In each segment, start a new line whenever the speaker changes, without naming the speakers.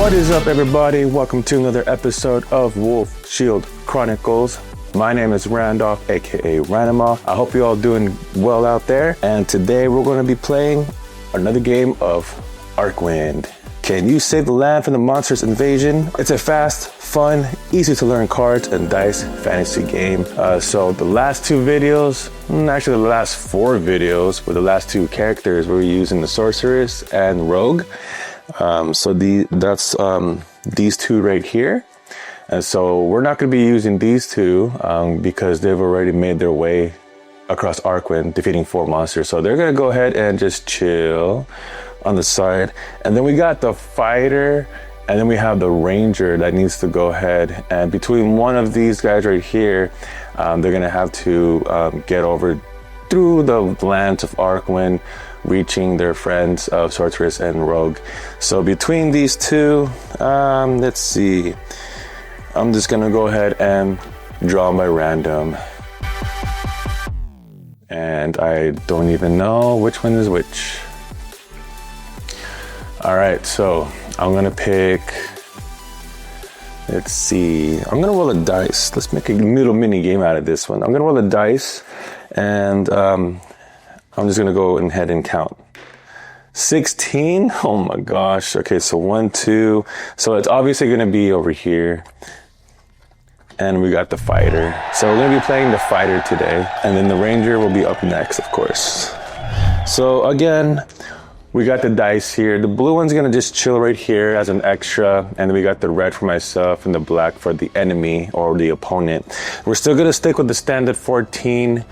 What is up, everybody? Welcome to another episode of Wolf Shield Chronicles. My name is Randolph, aka Ranima. I hope you're all doing well out there. And today we're going to be playing another game of Archwynd. Can you save the land from the monstrous invasion? It's a fast, fun, easy to learn cards and dice fantasy game. So the last two videos, actually the last four videos, were the last two characters we were using the sorceress and rogue. So that's these two right here. And so we're not going to be using these two because they've already made their way across Archwynd, defeating 4 monsters. So they're going to go ahead and just chill on the side. And then we got the fighter, and then we have the ranger that needs to go ahead. And between one of these guys right here, they're going to have to get over through the lands of Archwynd, reaching their friends of sorceress and rogue. So between these two, let's see. I'm just gonna go ahead and draw by random. And I don't even know which one is which. All right, so I'm gonna pick, let's see. I'm gonna roll a dice. Let's make a little mini game out of this one. I'm gonna roll a dice and I'm just gonna go ahead and count. 16, oh my gosh. Okay, so 1, 2. So it's obviously gonna be over here. And we got the fighter. So we're gonna be playing the fighter today. And then the ranger will be up next, of course. So again, we got the dice here. The blue one's gonna just chill right here as an extra. And then we got the red for myself and the black for the enemy or the opponent. We're still gonna stick with the standard 14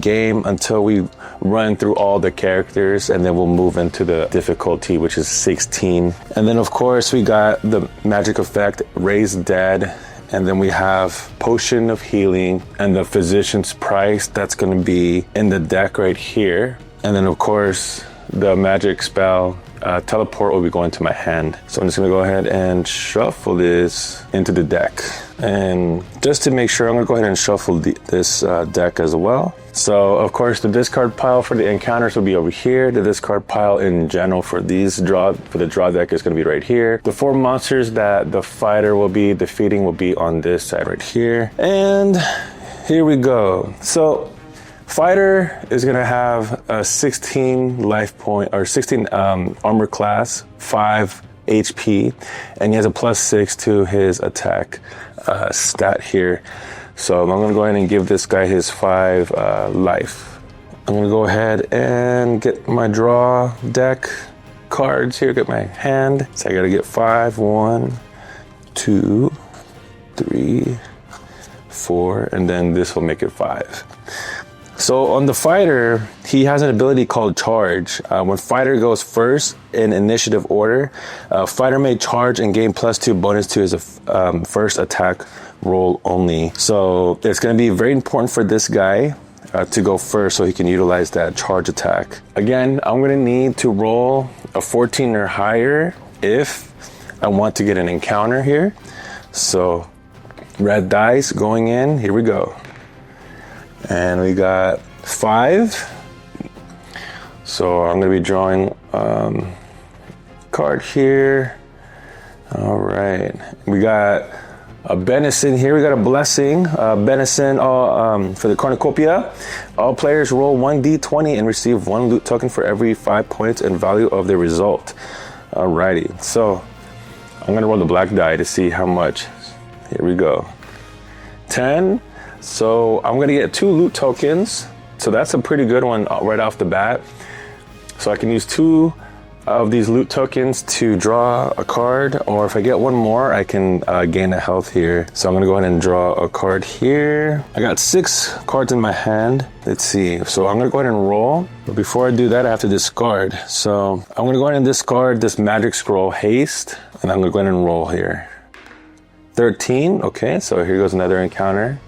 game until we run through all the characters, and then we'll move into the difficulty, which is 16. And then of course we got the magic effect, Raise Dead. And then we have Potion of Healing and the Physician's Price. That's going to be in the deck right here. And then, of course, the magic spell, Teleport, will be going to my hand. So I'm just going to go ahead and shuffle this into the deck. And just to make sure, I'm going to go ahead and shuffle this deck as well. So, of course, the discard pile for the encounters will be over here. The discard pile in general for the draw deck is going to be right here. The 4 monsters that the fighter will be defeating will be on this side right here. And here we go. So, fighter is going to have a 16 life point, or 16 armor class, 5 HP, and he has a +6 to his attack stat here. So I'm going to go ahead and give this guy his 5 life. I'm going to go ahead and get my draw deck cards here, get my hand. So I got to get 5, 1, 2, 3, 4, and then this will make it 5. So on the fighter, he has an ability called Charge. When fighter goes first in initiative order, fighter may charge and gain +2 bonus to his first attack roll only. So it's going to be very important for this guy to go first so he can utilize that charge attack. Again, I'm going to need to roll a 14 or higher if I want to get an encounter here. So red dice going in. Here we go. And we got 5. So I'm going to be drawing card here. All right. We got a benison here. We got a blessing. Benison for the cornucopia. All players roll 1d20 and receive 1 loot token for every 5 points and value of the result. Alrighty. So I'm going to roll the black die to see how much. Here we go. 10. So I'm going to get 2 loot tokens. So that's a pretty good one right off the bat. So I can use 2 of these loot tokens to draw a card, or if I get 1 more, I can gain a health here. So I'm going to go ahead and draw a card here. I got 6 cards in my hand. Let's see. So I'm going to go ahead and roll. But before I do that, I have to discard. So I'm going to go ahead and discard this magic scroll Haste, and I'm going to go ahead and roll here. 13. Okay, so here goes another encounter.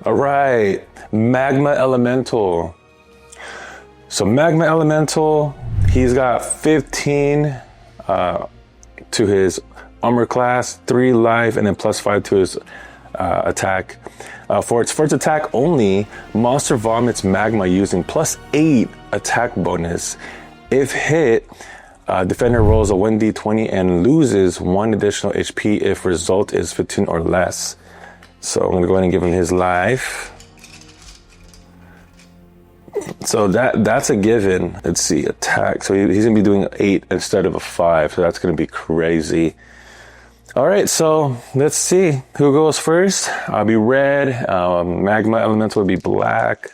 All right, Magma Elemental. So Magma Elemental, he's got 15 to his armor class, 3 life, and then +5 to his attack. For its first attack only, monster vomits magma using +8 attack bonus. If hit, Defender rolls a 1d20 and loses 1 additional HP if result is 15 or less. So I'm going to go ahead and give him his life. So that's a given. Let's see, attack. So he's going to be doing 8 instead of a 5. So that's going to be crazy. All right, so let's see who goes first. I'll be red. Magma Elemental will be black.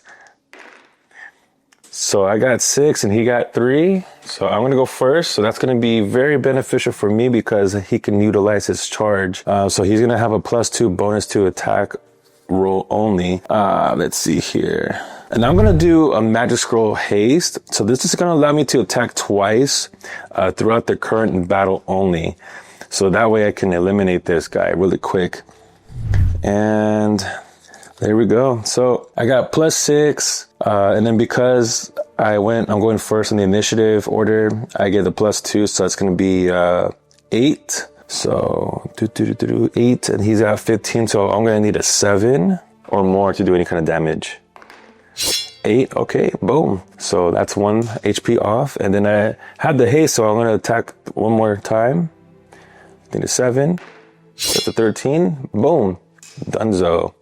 So I got 6 and he got 3. So I'm going to go first. So that's going to be very beneficial for me because he can utilize his charge. So he's going to have a +2 bonus to attack roll only. Let's see here. And I'm going to do a Magic Scroll Haste. So this is going to allow me to attack twice throughout the current battle only. So that way I can eliminate this guy really quick. And there we go. So I got +6. And then because I'm going first in the initiative order, I get the +2. So it's going to be 8. So 8. And he's at 15. So I'm going to need a 7 or more to do any kind of damage. 8. Okay, boom. So that's 1 HP off. And then I had the haste. So I'm going to attack one more time. I think it's 7. That's a 13. Boom. Dunzo.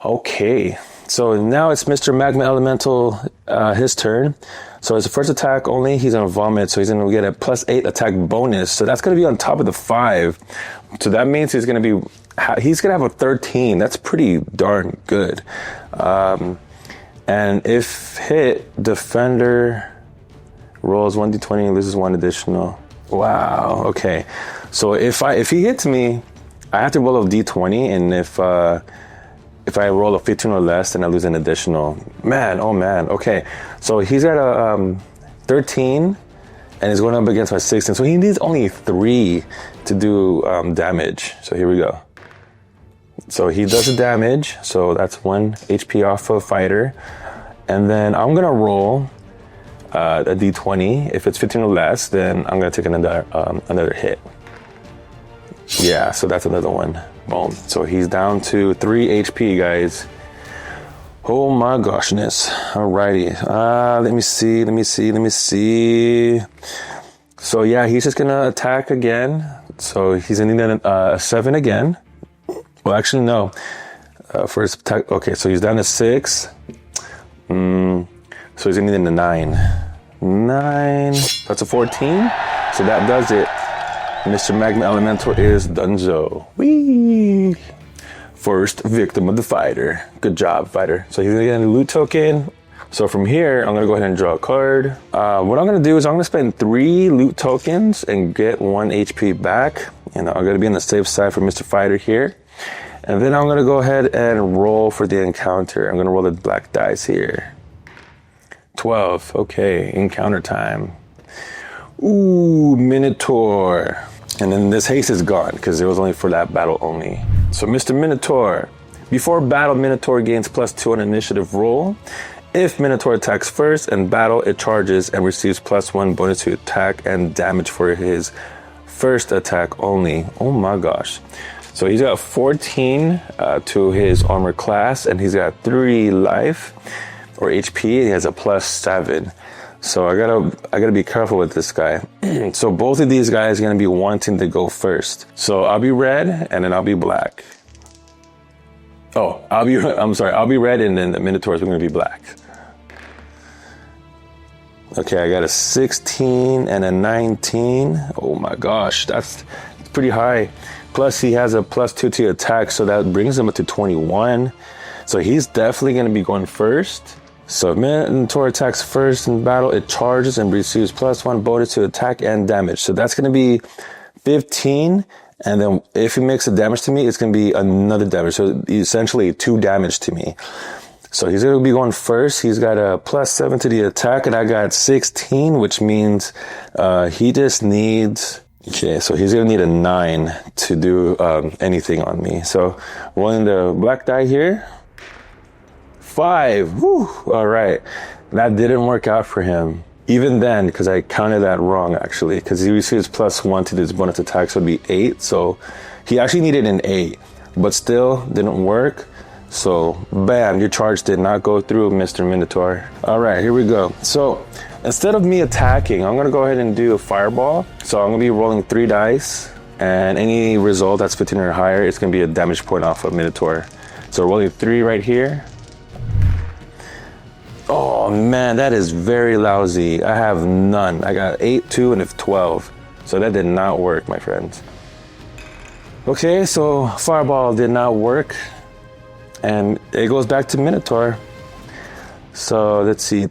Okay. So now it's Mr. Magma Elemental, his turn. So his first attack only, he's going to vomit. So he's going to get a +8 attack bonus. So that's going to be on top of the 5. So that means he's going to have a 13. That's pretty darn good. And if hit, defender rolls 1d20 and loses 1 additional. Wow. Okay. So if he hits me, I have to roll a d20, and if I roll a 15 or less, then I lose an additional. Man, oh man. Okay. So he's at a 13, and he's going up against my 16. So he needs only 3 to do damage. So here we go. So he does the damage. So that's 1 HP off of fighter. And then I'm going to roll a d20. If it's 15 or less, then I'm going to take another hit. Yeah, so that's another one. Boom. So he's down to 3 HP, guys. Oh my goshness. Alrighty. Let me see. So yeah, he's just going to attack again. So he's going to need a 7 again. Well, actually, no. First attack. Okay, so he's down to 6. So he's going to need a 9. 9. That's a 14. So that does it. Mr. Magma Elemental is Dunzo. Whee! First victim of the fighter. Good job, fighter. So he's going to get a loot token. So from here, I'm going to go ahead and draw a card. What I'm going to do is I'm going to spend 3 loot tokens and get 1 HP back. I'm going to be on the safe side for Mr. Fighter here. And then I'm going to go ahead and roll for the encounter. I'm going to roll the black dice here. 12. Okay, encounter time. Ooh, Minotaur. And then this haste is gone because it was only for that battle only. So Mr. Minotaur. Before battle, Minotaur gains +2 on initiative roll. If Minotaur attacks first in battle, it charges and receives +1 bonus to attack and damage for his first attack only. Oh my gosh. So he's got 14 to his armor class, and he's got 3 life or HP, and he has a +7. So I gotta be careful with this guy. So both of these guys are gonna be wanting to go first. So I'll be red, and then I'll be black. Oh, I'll be red, and then the Minotaurs are gonna be black. Okay, I got a 16 and a 19. Oh my gosh, that's pretty high. Plus he has a +2 to attack, so that brings him up to 21. So he's definitely gonna be going first. So if Minotaur attacks first in battle, it charges and receives +1 bonus to attack and damage. So that's going to be 15. And then if he makes a damage to me, it's going to be another damage. So essentially 2 damage to me. So he's going to be going first. He's got a +7 to the attack, and I got 16, which means he just needs... Okay, so he's going to need a 9 to do anything on me. So rolling the black die here. 5. Woo! All right. That didn't work out for him. Even then, because I counted that wrong, actually. Because he receives +1 to his bonus attack, so it would be 8. So he actually needed an 8. But still, didn't work. So, bam, your charge did not go through, Mr. Minotaur. All right, here we go. So, instead of me attacking, I'm gonna go ahead and do a fireball. So I'm gonna be rolling 3 dice, and any result that's 15 or higher, it's gonna be a damage point off of Minotaur. So rolling 3 right here. Oh man, that is very lousy. I have none. I got 8, 2, and a 12. So that did not work, my friends. Okay, so fireball did not work. And it goes back to Minotaur. So let's see.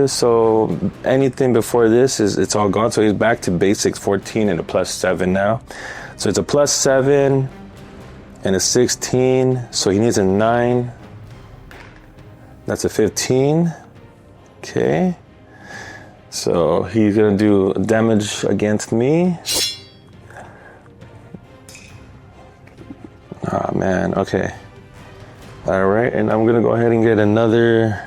So anything before this it's all gone. So he's back to basics, 14 and a +7 now. So it's a +7 and a 16. So he needs a 9. That's a 15. Okay. So he's gonna do damage against me. Oh man, okay. All right, and I'm gonna go ahead and get another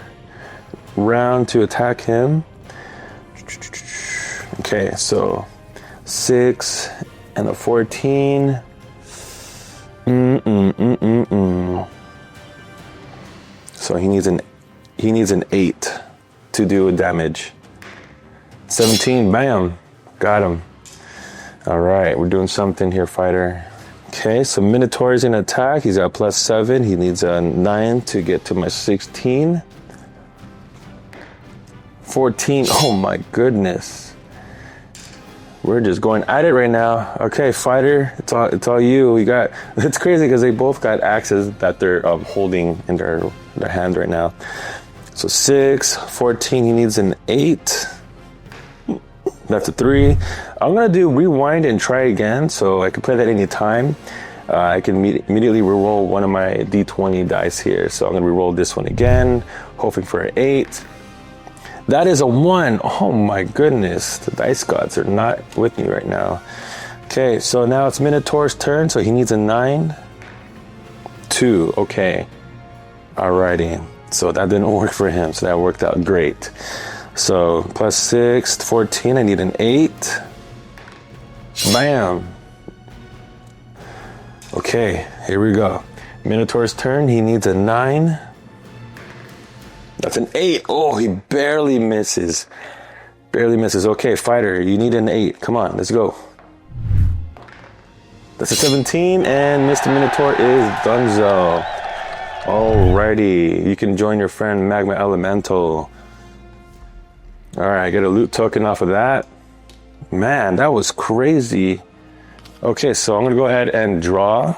round to attack him. Okay, so 6 and a 14. So he needs an 8 to do damage. 17, bam, got him. All right, we're doing something here, fighter. Okay, so Minotaur is gonna attack. He's got +7. He needs a 9 to get to my 16. 14. Oh my goodness. We're just going at it right now. Okay, fighter, it's all you. It's crazy because they both got axes that they're holding in their hand right now. So 6, 14. He needs an 8. That's a 3. I'm gonna do rewind and try again, so I can play that any time. I can immediately reroll one of my D20 dice here. So I'm gonna reroll this one again, hoping for an 8. That is a 1. Oh my goodness, the dice gods are not with me right now. Okay, so now it's Minotaur's turn, so he needs a 9. 2, okay. Alrighty, so that didn't work for him, so that worked out great. So +6, 14, I need an 8. Bam. Okay, here we go. Minotaur's turn, he needs a 9. That's an 8. Oh, he barely misses. Barely misses. Okay, fighter, you need an 8. Come on, let's go. That's a 17, and Mr. Minotaur is donezo. Alrighty, you can join your friend Magma Elemental. Alright, get a loot token off of that. Man, that was crazy. Okay, so I'm gonna go ahead and draw.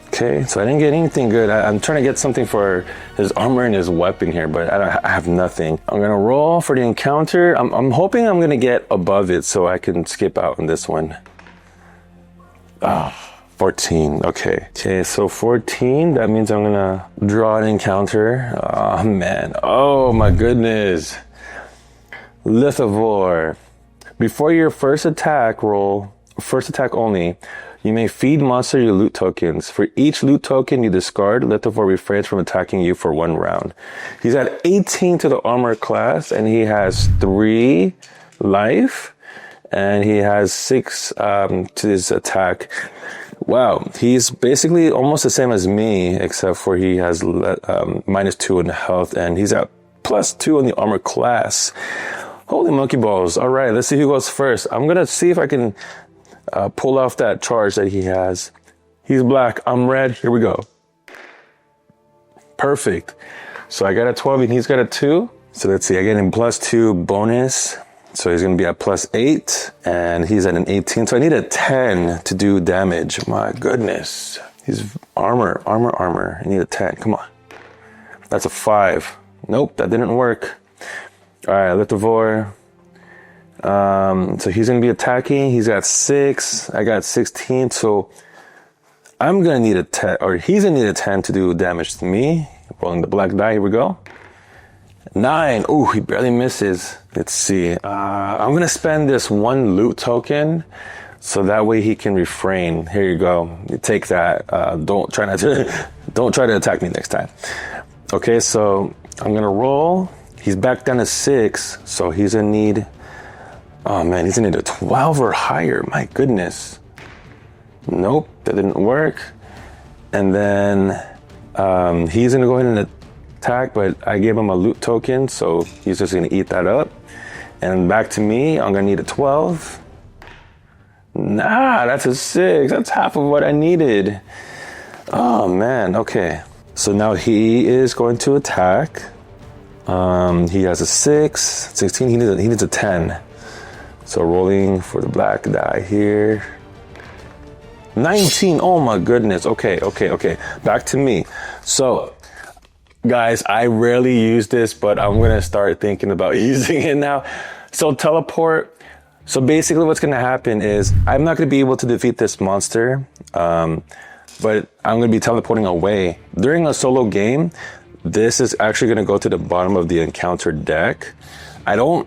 Okay, so I didn't get anything good. I'm trying to get something for his armor and his weapon here, but I have nothing. I'm gonna roll for the encounter. I'm hoping I'm gonna get above it so I can skip out on this one. 14, okay. Okay, so 14, that means I'm gonna draw an encounter. Oh man, oh my goodness. Lithivore. Before your first attack only, you may feed monster your loot tokens. For each loot token you discard, Lithivore refrains from attacking you for 1 round. He's at 18 to the armor class, and he has 3 life, and he has 6 to his attack. Wow, he's basically almost the same as me, except for he has -2 in health, and he's at +2 in the armor class. Holy monkey balls. All right, let's see who goes first. I'm going to see if I can pull off that charge that he has. He's black. I'm red. Here we go. Perfect. So I got a 12 and he's got a 2. So let's see. I get him +2 bonus. So he's going to be at +8 and he's at an 18. So I need a 10 to do damage. My goodness. He's armor. I need a 10. Come on. That's a 5. Nope, that didn't work. All right, Lithivore. So he's going to be attacking. He's got 6. I got 16. So I'm going to need a 10, or he's going to need a 10 to do damage to me. Rolling the black die. Here we go. 9. Ooh, he barely misses. Let's see. I'm going to spend this 1 loot token so that way he can refrain. Here you go. You take that. Don't try to attack me next time. Okay, so I'm going to roll. He's back down to 6, so he's going to need... Oh man, he's going to need a 12 or higher. My goodness. Nope, that didn't work. And then he's going to go ahead and attack, but I gave him a loot token, so he's just gonna eat that up. And back to me, I'm gonna need a 12. Nah, that's a 6. That's half of what I needed. Oh man, okay. So now he is going to attack. He has a 6, 16, he needs a 10. So rolling for the black die here. 19, oh my goodness. Okay. Back to me. So, guys, I rarely use this, but I'm gonna start thinking about using it now. So teleport. So basically what's gonna happen is I'm not gonna be able to defeat this monster, but I'm gonna be teleporting away. During a solo game, this is actually gonna go to the bottom of the encounter deck. I don't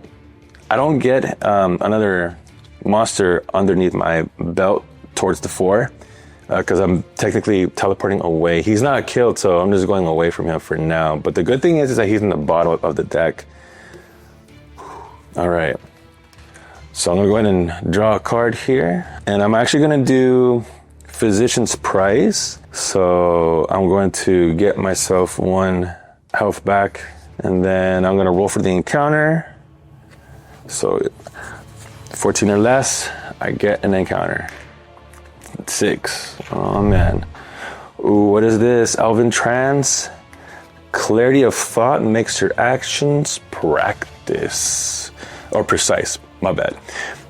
get another monster underneath my belt towards the 4 because I'm technically teleporting away. He's not killed, so I'm just going away from him for now. But the good thing is that he's in the bottom of the deck. All right. So I'm gonna go ahead and draw a card here. And I'm actually gonna do Physician's Prize. So I'm going to get myself 1 health back. And then I'm gonna roll for the encounter. So 14 or less, I get an encounter. 6. Oh man. Ooh, what is this? Elven Trance. Clarity of thought makes your actions practice. Or precise. My bad.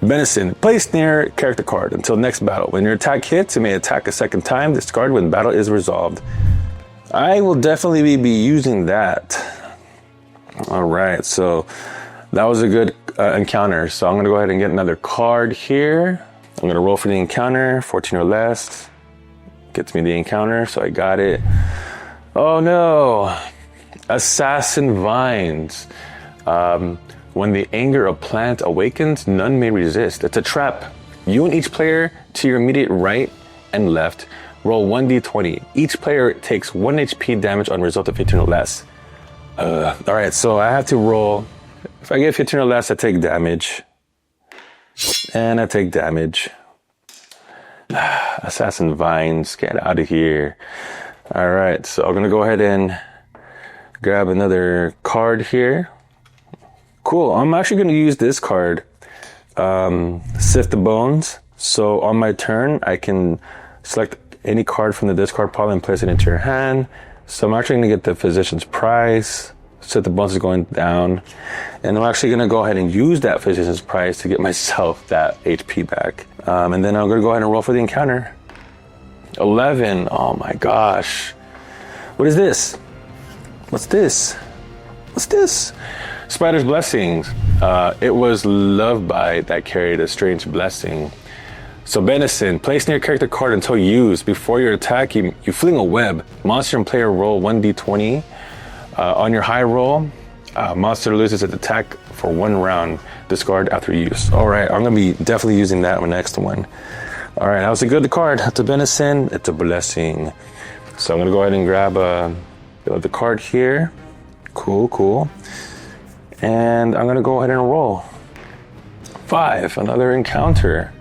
Benison. Place near character card until next battle. When your attack hits, you may attack a second time. Discard when battle is resolved. I will definitely be using that. Alright, so that was a good encounter. So I'm going to go ahead and get another card here. I'm going to roll for the encounter, 14 or less. Gets me the encounter, so I got it. Oh no! Assassin Vines. When the anger of plant awakens, none may resist. It's a trap. You and each player to your immediate right and left roll 1d20. Each player takes 1 HP damage on result of 15 or less. Alright, so I have to roll. If I get 15 or less, I take damage. And I take damage. Assassin Vines, get out of here. Alright, so I'm gonna go ahead and grab another card here. Cool, I'm actually gonna use this card. Sift the Bones. So on my turn, I can select any card from the discard pile and place it into your hand. So I'm actually gonna get the Physician's Prize. Sift the Bones is going down. And I'm actually gonna go ahead and use that Physician's Prize to get myself that HP back. And then I'm gonna go ahead and roll for the encounter. 11, oh my gosh. What is this? What's this? What's this? Spider's Blessings. It was Love Bite that carried a strange blessing. So Benison, place near character card until used. Before your attack, you fling a web. Monster and player roll 1d20. On your high roll, monster loses its attack for 1 round. Discard after use. All right, I'm gonna be definitely using that one next one. All right, that was a good card. That's a Benison. It's a blessing. So I'm gonna go ahead and grab the card here. Cool. And I'm gonna go ahead and roll. 5, another encounter.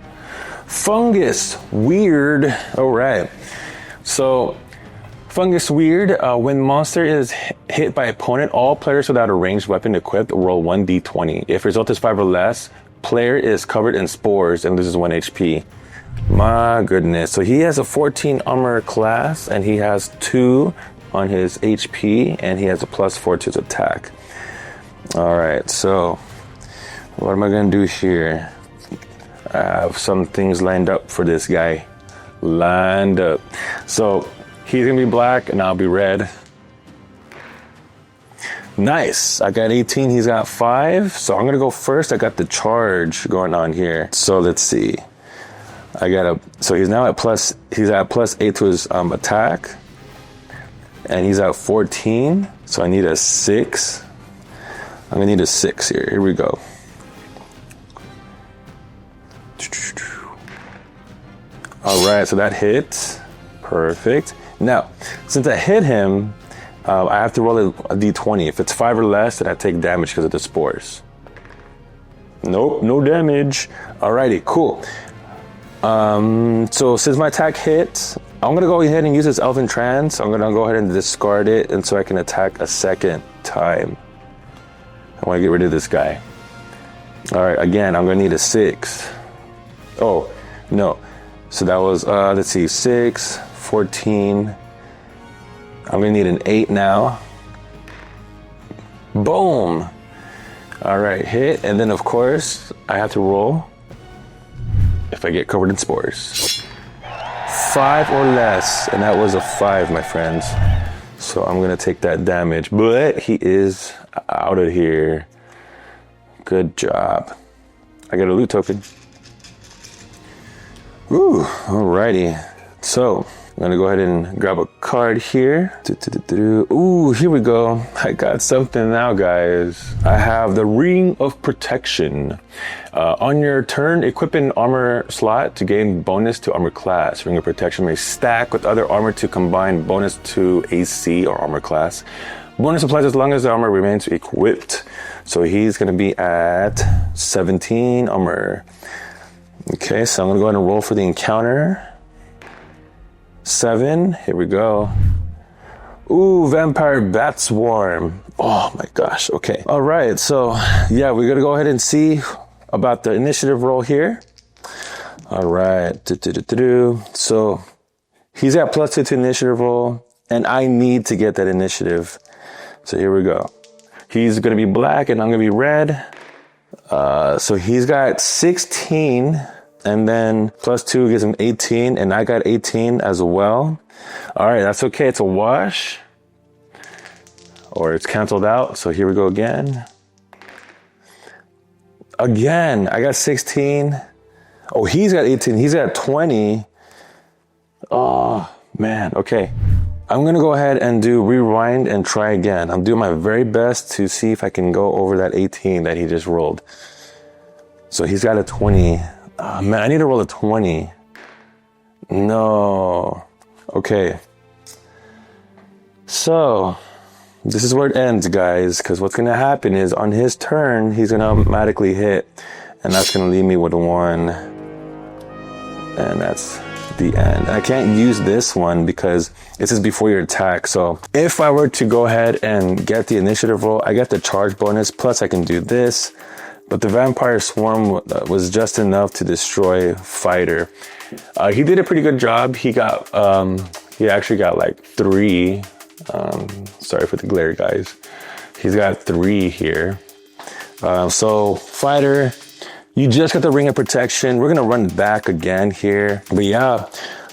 Fungus, weird. All right. So Fungus Weird, when monster is hit by opponent, all players without a ranged weapon equipped roll 1d20. If result is 5 or less, player is covered in spores and loses 1 HP. My goodness. So he has a 14 armor class and he has 2 on his HP and he has a +4 to his attack. Alright, so what am I going to do here? I have some things lined up for this guy. Lined up. So he's going to be black and I'll be red. Nice. I got 18. He's got 5. So I'm going to go first. I got the charge going on here. So let's see. So he's now at +8 to his attack. And he's at 14. So I need a 6. I'm going to need a 6 here. Here we go. All right. So that hits. Perfect. Now, since I hit him, I have to roll a d20. If it's 5 or less, then I take damage because of the spores. Nope, no damage. Alrighty, cool. So since my attack hit, I'm gonna go ahead and use this Elven Trance. I'm gonna go ahead and discard it, and so I can attack a second time. I wanna get rid of this guy. All right, again, I'm gonna need a 6. Oh, no. So that was, let's see, 6, 14. I'm gonna need an 8 now. Boom. All right, hit, and then of course, I have to roll if I get covered in spores. 5 or less, and that was a 5, my friends. So I'm gonna take that damage, but he is out of here. Good job. I got a loot token. Ooh, alrighty. So I'm gonna go ahead and grab a card here. Ooh, here we go. I got something now, guys. I have the Ring of Protection. On your turn, equip an armor slot to gain bonus to armor class. Ring of Protection may stack with other armor to combine bonus to AC or armor class. Bonus applies as long as the armor remains equipped. So he's gonna be at 17 armor. Okay, so I'm gonna go ahead and roll for the encounter. 7, here we go. Ooh, Vampire Bat Swarm. Oh my gosh, okay. All right, so yeah, we're gonna go ahead and see about the initiative roll here. All right, so he's at +2 to initiative roll, and I need to get that initiative. So here we go. He's gonna be black and I'm gonna be red. So he's got 16, and then +2 gives him 18, and I got 18 as well. All right, that's okay, it's a wash. Or it's canceled out, so here we go again. Again, I got 16. Oh, he's got 18, he's got 20. Oh, man, okay. I'm gonna go ahead and do rewind and try again. I'm doing my very best to see if I can go over that 18 that he just rolled. So he's got a 20. Oh, man, I need to roll a 20. No. Okay. So, this is where it ends, guys, because what's going to happen is on his turn, he's going to automatically hit, and that's going to leave me with 1. And that's the end. I can't use this one because this is before your attack. So if I were to go ahead and get the initiative roll, I get the charge bonus, plus I can do this. But the Vampire Swarm was just enough to destroy Fighter. He did a pretty good job. He actually got like 3. Sorry for the glare, guys. He's got 3 here. So Fighter, you just got the Ring of Protection. We're gonna run back again here. But yeah,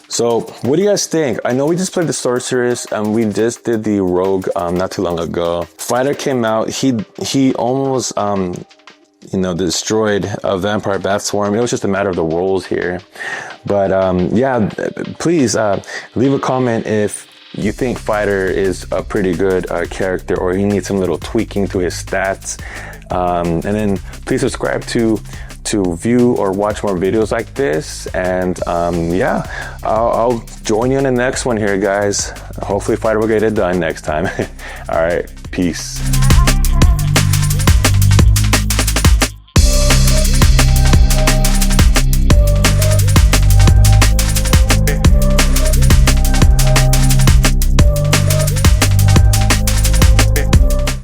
so what do you guys think? I know we just played the Sorceress and we just did the Rogue not too long ago. Fighter came out, he almost destroyed a Vampire Bat Swarm. It was just a matter of the rolls here. But yeah, please leave a comment if you think Fighter is a pretty good character, or he needs some little tweaking to his stats. And then please subscribe to view or watch more videos like this. And yeah, I'll join you in the next one here, guys. Hopefully Fighter will get it done next time. All right, peace.